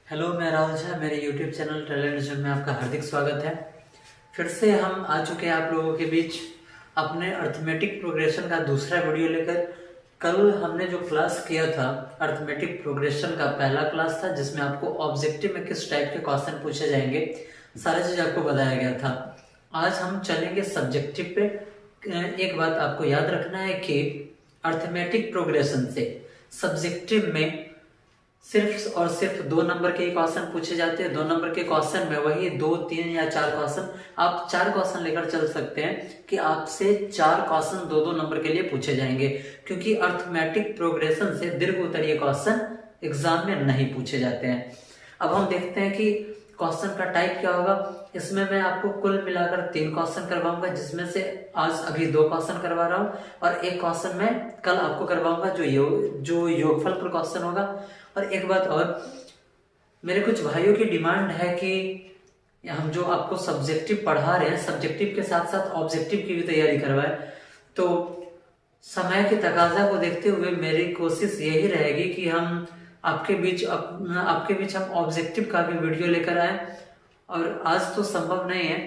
Hello, मैं राहुल झा। मेरे YouTube channel talent zone में आपका हार्दिक स्वागत है। फिर से हम आ चुके हैं आप लोगों के बीच अपने अर्थमेटिक प्रोग्रेशन का दूसरा वीडियो लेकर। कल हमने जो क्लास किया था अर्थमेटिक प्रोग्रेशन का पहला क्लास था, जिसमें आपको ऑब्जेक्टिव में किस टाइप के क्वेश्चन पूछे जाएंगे सारा चीज आपको बताया गया था। आज हम चलेंगे सब्जेक्टिव पे। एक बात आपको याद रखना है कि अर्थमेटिक प्रोग्रेशन से सब्जेक्टिव में सिर्फ और सिर्फ 2 नंबर के क्वेश्चन पूछे जाते हैं। 2 नंबर के क्वेश्चन में वही 2, 3 या 4 क्वेश्चन, आप 4 क्वेश्चन लेकर चल सकते हैं कि आपसे 4 क्वेश्चन 2-2 नंबर के लिए पूछे जाएंगे, क्योंकि अर्थमेटिक प्रोग्रेशन से दीर्घ उत्तरीय क्वेश्चन एग्जाम में नहीं पूछे जाते हैं। अब हम देखते हैं कि क्वेश्चन का टाइप क्या होगा। इसमें मैं आपको कुल मिलाकर 3 क्वेश्चन करवाऊंगा, जिसमें से आज अभी 2 क्वेश्चन करवा रहा हूँ और एक क्वेश्चन मैं कल आपको करवाऊंगा जो योगफल पर क्वेश्चन होगा। और एक बात और, मेरे कुछ भाइयों की डिमांड है कि हम जो आपको सब्जेक्टिव पढ़ा रहे हैं, सब्जेक्टिव के साथ साथ ऑब्जेक्टिव की भी तैयारी करवाएं। तो समय की तकाजा को देखते हुए मेरी कोशिश यही रहेगी कि हम आपके बीच हम ऑब्जेक्टिव का भी वीडियो लेकर आए। और आज तो संभव नहीं है,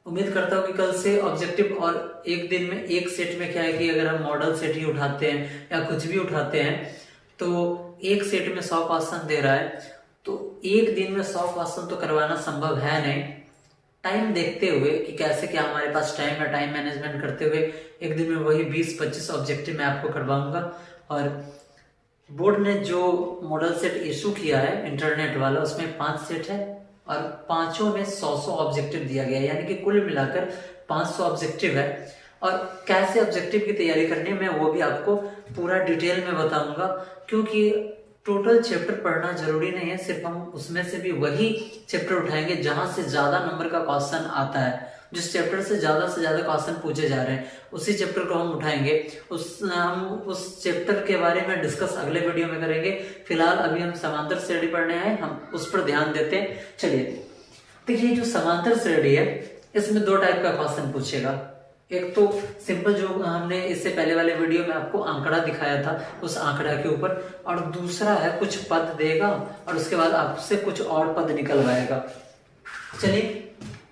उम्मीद करता हूँ कि कल से ऑब्जेक्टिव, और एक दिन में एक सेट में क्या है कि अगर हम मॉडल सेट ही उठाते हैं या कुछ भी उठाते हैं तो एक सेट में 100 क्वेश्चन दे रहा है, तो एक दिन में 100 क्वेश्चन तो करवाना संभव है नहीं। टाइम देखते हुए कि कैसे क्या हमारे पास टाइम है, टाइम मैनेजमेंट करते हुए एक दिन में वही 20-25 ऑब्जेक्टिव मैं आपको करवाऊंगा। और बोर्ड ने जो मॉडल सेट इशू किया है इंटरनेट वाला, उसमें 5 सेट है और पांचों में 100-100 ऑब्जेक्टिव दिया गया है, यानी कि कुल मिलाकर 500 ऑब्जेक्टिव है। और कैसे ऑब्जेक्टिव की तैयारी करनी है मैं वो भी आपको पूरा डिटेल में बताऊंगा, क्योंकि टोटल चैप्टर पढ़ना जरूरी नहीं है। सिर्फ हम उसमें से भी वही चैप्टर उठाएंगे जहां से ज्यादा नंबर का क्वेश्चन आता है, जिस चैप्टर से ज्यादा क्वेश्चन पूछे जा रहे हैं उसी चैप्टर को हम उठाएंगे। हम उस चैप्टर के बारे में डिस्कस अगले वीडियो में करेंगे। फिलहाल अभी हम समांतर श्रेणी पढ़ने आए, हम उस पर ध्यान देते हैं। चलिए देखिए, जो समांतर श्रेणी है इसमें 2 टाइप का क्वेश्चन पूछेगा। एक तो सिंपल, जो हमने इससे पहले वाले वीडियो में आपको आंकड़ा दिखाया था उस आंकड़ा के ऊपर, और दूसरा है कुछ पद देगा और उसके बाद आपसे कुछ और पद निकलवाएगा। चलिए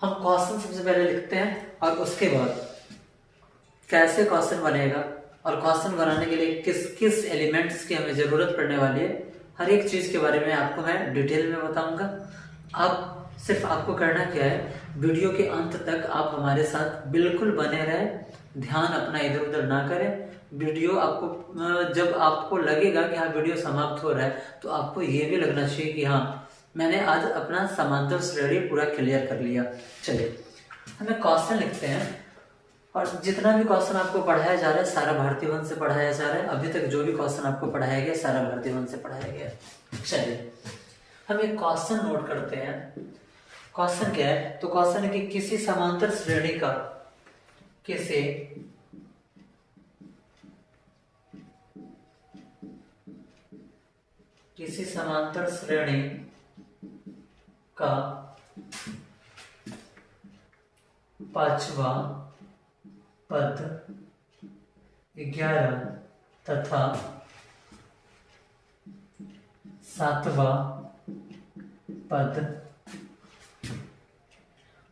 हम क्वेश्चन सबसे पहले लिखते हैं और उसके बाद कैसे क्वेश्चन बनेगा और क्वेश्चन बनाने के लिए किस किस एलिमेंट्स की हमें जरूरत पड़ने वाली है, हर एक चीज के बारे में आपको मैं डिटेल में बताऊंगा। आप सिर्फ आपको करना क्या है, वीडियो के अंत तक आप हमारे साथ बिल्कुल बने रहें, ध्यान अपना इधर उधर ना करें। वीडियो आपको, जब आपको लगेगा कि हाँ वीडियो समाप्त हो रहा है, तो आपको ये भी लगना चाहिए कि हाँ मैंने आज अपना समांतर श्रेणी पूरा क्लियर कर लिया। चलिए हमें क्वेश्चन लिखते हैं, और जितना भी क्वेश्चन आपको पढ़ाया जा रहा है सारा भारतीय वन से पढ़ाया जा रहा है। अभी तक जो भी क्वेश्चन आपको पढ़ाया गया सारा भारतीय वन से पढ़ाया गया। चलिए हम एक क्वेश्चन नोट करते हैं। क्वेश्चन क्या है? तो क्वेश्चन है कि किसी समांतर श्रेणी का किसी समांतर श्रेणी का 5वां पद 11 तथा 7वां पद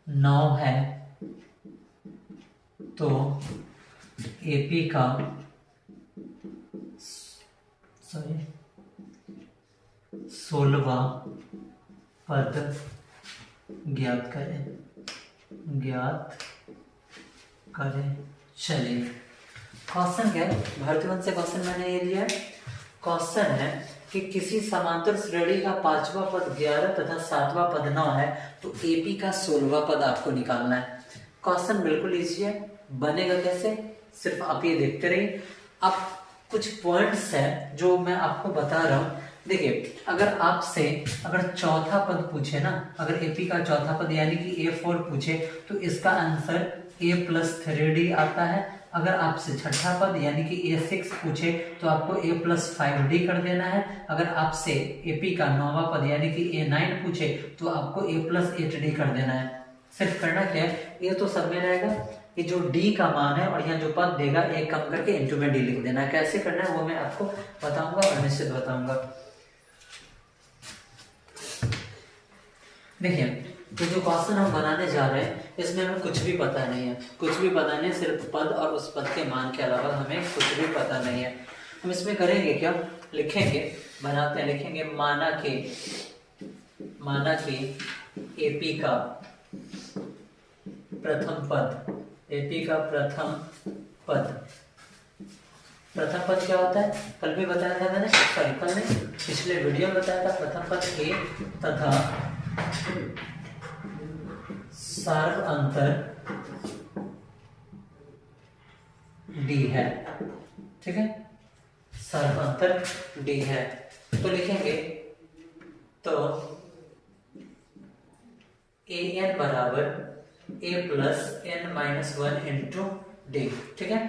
9 है, तो एपी का 16वां पद ज्ञात करें। चलिए क्वेश्चन क्या है? भारतीय वन से क्वेश्चन मैंने ये लिया। क्वेश्चन है कि किसी समांतर श्रेणी का 5वां पद 11 तथा 7वां पद 9 है, तो एपी का 16वां पद आपको निकालना है। क्वेश्चन बिल्कुल इजी है, बनेगा कैसे सिर्फ आप ये देखते रहिए। अब कुछ पॉइंट्स है जो मैं आपको बता रहा हूँ। देखिए, अगर चौथा पद पूछे ना, अगर एपी का चौथा पद यानी कि A4 पूछे, तो इसका आंसर A+3D आता है। अगर आपसे छठा पद यानी कि A6 पूछे तो आपको A+5D कर देना है। अगर आपसे एपी का 9वां पद यानी कि A9 पूछे तो आपको A+8D कर देना है। सिर्फ करना क्या है, ये तो सब में रहेगा, ये जो D का मान है और यहाँ जो पद देगा एक कम करके इंटू में D लिख देना है। कैसे करना है वो मैं आपको बताऊंगा और निश्चित बताऊंगा। देखिए ये जो क्वेश्चन हम बनाने जा रहे हैं इसमें हमें कुछ भी पता नहीं है, कुछ भी पता नहीं, सिर्फ पद और उस पद के मान के अलावा हमें कुछ भी पता नहीं है। हम इसमें करेंगे क्या, लिखेंगे, बनाते हैं, लिखेंगे माना कि एपी का प्रथम पद, एपी का प्रथम पद क्या होता है, कल भी बताया था मैंने, सॉरी कल नहीं, पिछले वीडियो में बताया था। प्रथम पद ए तथा सार्व अंतर डी है, ठीक है, सार्व अंतर डी है। तो लिखेंगे तो ए एन बराबर A plus N minus one into D, ठीक है।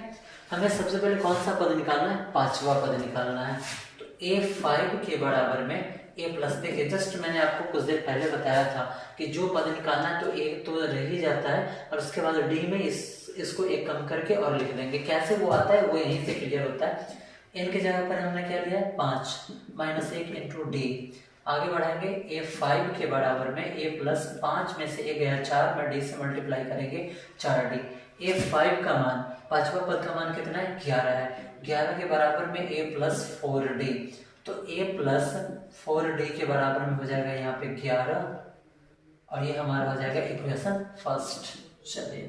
हमें सबसे पहले कौन सा पद निकालना है, पांचवा पद निकालना है। तो a5 के बराबर में a प्लस, देखिए जस्ट मैंने आपको कुछ देर पहले बताया था कि जो पद निकालना है तो a तो रह ही जाता है और उसके बाद d में इसको एक कम करके और लिख देंगे। कैसे वो आता है वो यहीं से क्लियर होता है। n के जगह पर हमने क्या लिया है 5 माइनस 1 इंटू डी। आगे बढ़ाएंगे a5 के बराबर में a प्लस 5 में से एक गया 4 में d से मल्टीप्लाई करेंगे 4d। a5 का मान, पांचवा पद का मान कितना है 11 है, 11 के बराबर में a प्लस 4d। तो a प्लस 4d के बराबर में हो जाएगा यहाँ पे 11 और ये हमारा हो जाएगा इक्वेशन फर्स्ट। चलिए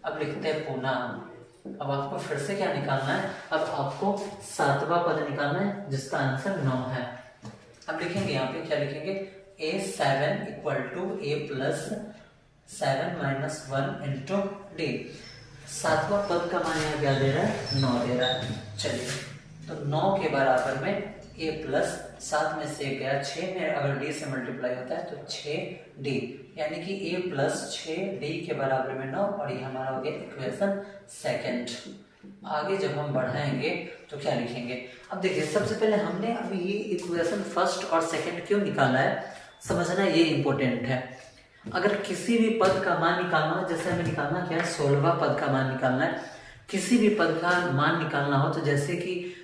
अब लिखते हैं पुनः। अब आपको फिर से क्या निकालना है, अब आपको सातवां पद निकालना है जिसका आंसर 9 है। अब लिखेंगे यहाँ पे क्या लिखेंगे, a7 equal to a plus 7 minus 1 into D. सातवां पद का मान यहाँ क्या दे रहा है 9 दे रहा है। चलिए तो 9 के बराबर में a प्लस 7 में से गया 6 में अगर d से मल्टीप्लाई होता है तो 6d, यानी कि a प्लस 6d के बराबर में 9 और ये हमारा हो गया इक्वेशन सेकंड। आगे जब हम बढ़ाएंगे तो क्या लिखेंगे, अब देखिए सबसे पहले हमने अभी ये इक्वेशन फर्स्ट और सेकंड क्यों निकाला है समझना ये इंपॉर्टेंट है। अगर किसी भी पद का मान निकालना हो, जैसे हमें निकालना क्या है 16वां पद का मान निकालना है, किसी भी पद का मान निकालना हो तो जैसे कि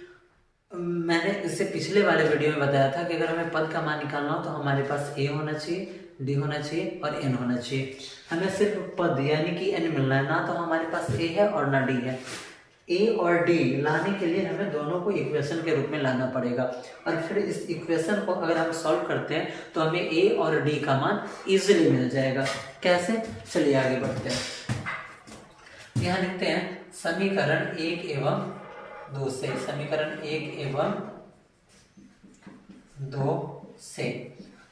मैंने इससे पिछले वाले वीडियो में बताया था कि अगर हमें पद का मान निकालना हो तो हमारे पास a होना चाहिए, d होना चाहिए और n होना चाहिए। हमें सिर्फ पद यानी कि n मिलना है, ना तो हमारे पास a है और ना d है। a और d लाने के लिए हमें दोनों को इक्वेशन के रूप में लाना पड़ेगा और फिर इस इक्वेशन को अगर हम सॉल्व करते हैं तो हमें a और d का मान इजीली मिल जाएगा। कैसे, चलिए आगे बढ़ते हैं। यहाँ लिखते हैं समीकरण 1 एवं 2 से, समीकरण 1 एवं 2 से।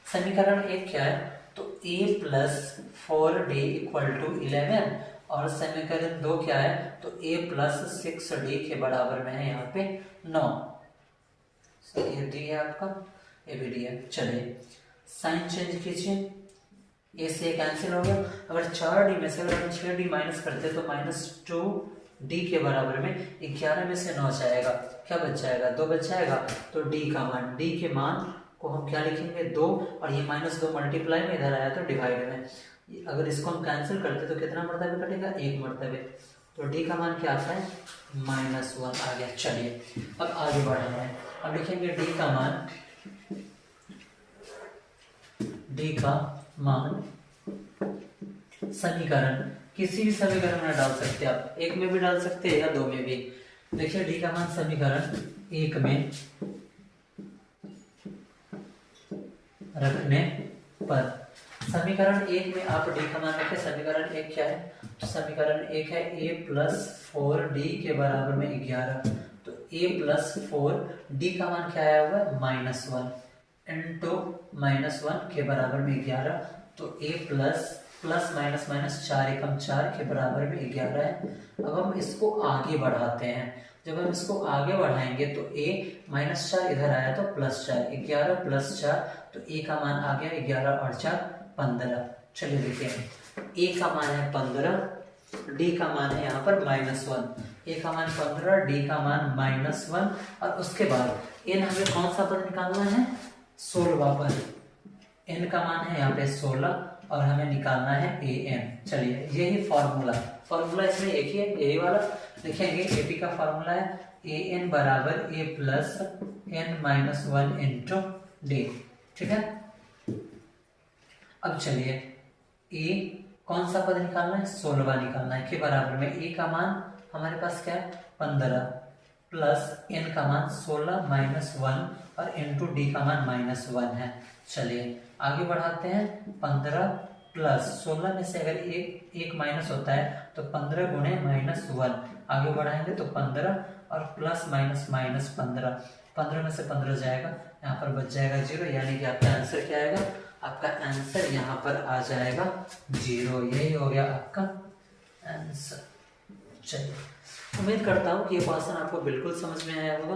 समीकरण 1 क्या है, तो a plus 4d equal to 11 और समीकरण 2 क्या है, तो a प्लस 6d के बराबर में है यहाँ पे 9। ये d है आपका, ये भी d है। चलिए साइन चेंज कीजिए, a से कैंसिल हो गया। अगर 4d में से अगर हम 6d माइनस करते तो -2d के बराबर में 11 में से 9 जाएगा, क्या बच जाएगा 2 बच जाएगा। तो d का मान, d के मान को हम क्या लिखेंगे 2 और ये -2 मल्टीप्लाई में इधर आया तो डिवाइड में, अगर इसको हम कैंसिल करते तो कितना मरतबे कटेगा 1 मरतबे। तो d का मान क्या आता है -1 आ गया। चलिए अब आगे बढ़ना है। अब लिखेंगे d का मान समीकरण, किसी भी समीकरण में डाल सकते हैं आप, 1 में भी डाल सकते हैं या 2 में भी। देखिए d का मान समीकरण 1 में रखने पर, समीकरण 1 में आप d का मान रखें। समीकरण 1 क्या है, तो समीकरण 1 है a प्लस 4d के बराबर में 11। तो a प्लस 4d का मान क्या आया हुआ है -1 इंटू -1 के बराबर में 11। तो a प्लस माइनस 4 एकम 4 के बराबर में 11 है। अब हम इसको आगे बढ़ाते हैं, जब हम इसको आगे बढ़ाएंगे तो a -4 इधर आया तो +4, 11 + 4 तो a का मान आ गया 11 और 4 15। चलिए देखिए a का मान है 15, d का मान है यहाँ पर -1। a का मान 15, d का मान -1 और उसके बाद n हमें कौन सा पद निकालना है 16वां पद। n का मान है यहाँ पे 16 और हमें निकालना है an। चलिए यही फॉर्मूला इसमें एक ही है, यही वाला लिखेंगे। एपी का फॉर्मूला है an बराबर a plus n -1 into D. ठीक है। अब चलिए ए कौन सा पद निकालना है, 16 निकालना है, के बराबर में ए का मान हमारे पास क्या है 15 प्लस एन का मान 16 माइनस 1 और इंटू डी का मान -1 है। चलिए आगे बढ़ाते हैं, 15 प्लस 16 में से अगर एक माइनस होता है तो 15 गुणे -1, आगे बढ़ाएंगे तो 15 और प्लस माइनस -15, 15 में से 15 जाएगा, यहाँ पर बच जाएगा 0, यानी कि आपका आंसर क्या आएगा, आपका आंसर यहाँ पर आ जाएगा 0। यही हो गया आपका आंसर। चलिए उम्मीद करता हूँ कि ये क्वेश्चन आपको बिल्कुल समझ में आया होगा,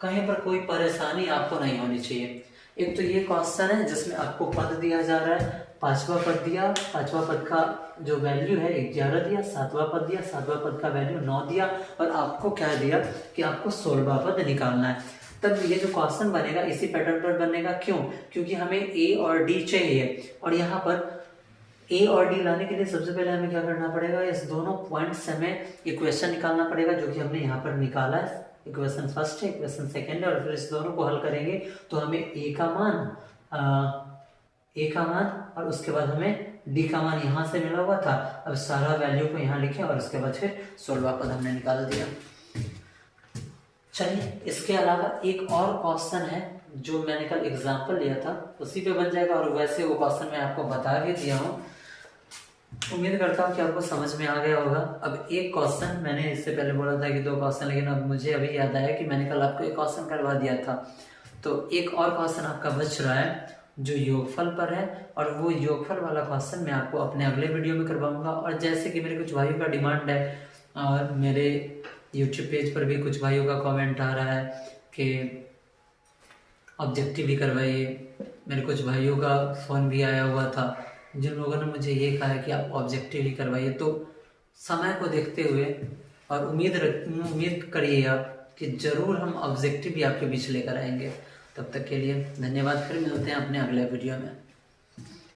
कहीं पर कोई परेशानी आपको नहीं होनी चाहिए। एक तो ये क्वेश्चन है जिसमें आपको पद दिया जा रहा है, पांचवा पद दिया, पांचवा पद का जो वैल्यू है 11 दिया, सातवां पद दिया, सातवां पद का वैल्यू 9 दिया, और आपको क्या दिया कि आपको 16वां पद निकालना है। तब ये जो क्वेश्चन बनेगा इसी पैटर्न पर बनेगा, क्यों? क्योंकि हमें ए और डी चाहिए, और यहाँ पर ए और डी लाने के लिए सबसे पहले हमें क्या करना पड़ेगा, इस दोनों पॉइंट से हमें इक्वेशन निकालना पड़ेगा, जो कि हमने यहाँ पर निकाला है। इक्वेशन फर्स्ट है, इक्वेशन सेकेंड है, और फिर इस दोनों को हल करेंगे तो हमें ए का मान और उसके बाद हमें डी का मान यहाँ से मिला हुआ था। अब सारा वैल्यू को यहाँ लिखे और उसके बाद फिर 16वां पद हमने निकाल दिया। चलिए इसके अलावा एक और क्वेश्चन है जो मैंने कल एग्जाम्पल लिया था, उसी पे बन जाएगा, और वैसे वो क्वेश्चन मैं आपको बता भी दिया हूँ। उम्मीद करता हूँ कि आपको समझ में आ गया होगा। अब एक क्वेश्चन मैंने इससे पहले बोला था कि 2 क्वेश्चन, लेकिन अब मुझे अभी याद आया कि मैंने कल आपको एक क्वेश्चन करवा दिया था। तो एक और क्वेश्चन आपका बच रहा है जो योगफल पर है, और वो योगफल वाला क्वेश्चन मैं आपको अपने अगले वीडियो में करवाऊंगा। और जैसे कि मेरे कुछ भाइयों का डिमांड है, और मेरे यूट्यूब पेज पर भी कुछ भाइयों का कमेंट आ रहा है कि ऑब्जेक्टिव भी करवाइए, मेरे कुछ भाइयों का फ़ोन भी आया हुआ था जिन लोगों ने मुझे ये कहा है कि आप ऑब्जेक्टिव ही करवाइए। तो समय को देखते हुए और उम्मीद करिए आप कि ज़रूर हम ऑब्जेक्टिव भी आपके बीच लेकर आएंगे। तब तक के लिए धन्यवाद, फिर मिलते हैं अपने अगले वीडियो में।